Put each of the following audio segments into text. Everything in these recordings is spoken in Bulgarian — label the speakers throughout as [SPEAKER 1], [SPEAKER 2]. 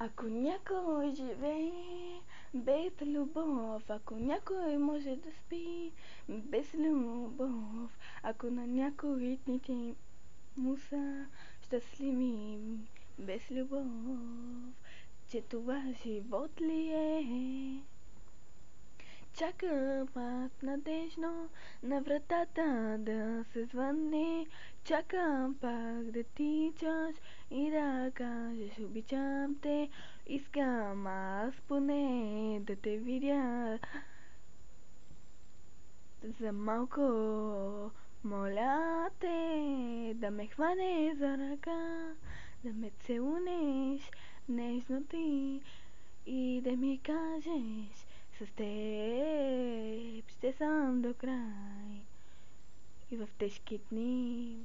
[SPEAKER 1] Ако някой живее без любов, ако някой може да спи без любов, ако на някой дните му са щастливи без любов, че това живот ли е? Чакам аз надежно на вратата да се звънне. Чакам пак да тичаш и да кажеш обичам те. Искам аз поне да те видя за малко. Моля те да ме хванеш за ръка, да ме целунеш нежно ти и да ми кажеш: с теб ще съм до край и в тежки дни.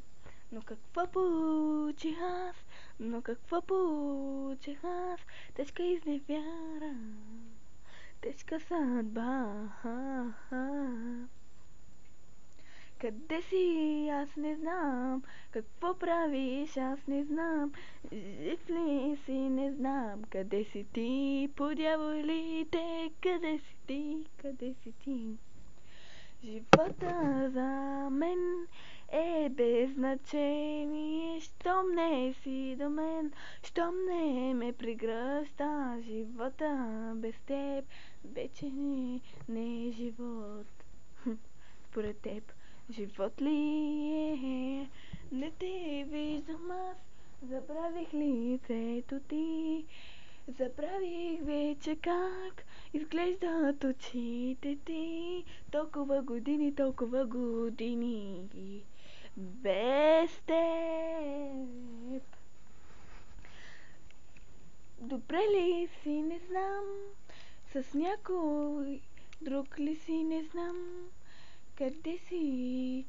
[SPEAKER 1] Но какво получих аз? Но какво получих аз? Тежка изневяра, тежка съдба. Къде си? Аз не знам. Какво правиш? Аз не знам. Жив ли си? Не знам. Къде си ти? По дяволите. Къде си ти? Къде си ти? Живота за мен е без значение, щом не си до мен, щом не ме прегръща. Живота без теб вече не е живот. Според теб живот ли е? Не те виждам аз, забравих лицето ти. Забравих вече как изглеждат очите ти. Толкова години без теб. Добре ли си, не знам, с някой друг ли си, не знам. Къде си?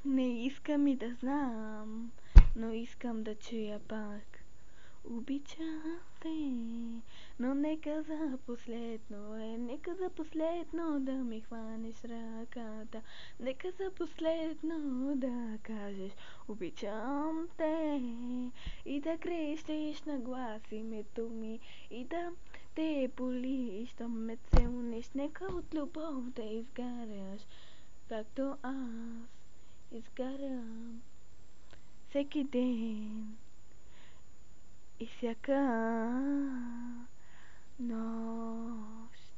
[SPEAKER 1] Не искам и да знам, но искам да чуя пак. Обичам те, но нека за последно нека за последно да ми хванеш ръката. Нека за последно да кажеш обичам те и да крещиш на глас името ми и да те боли, щом ме целунеш. Нека от любов да изгаряш, както аз изгарям всеки ден и всяка нощ.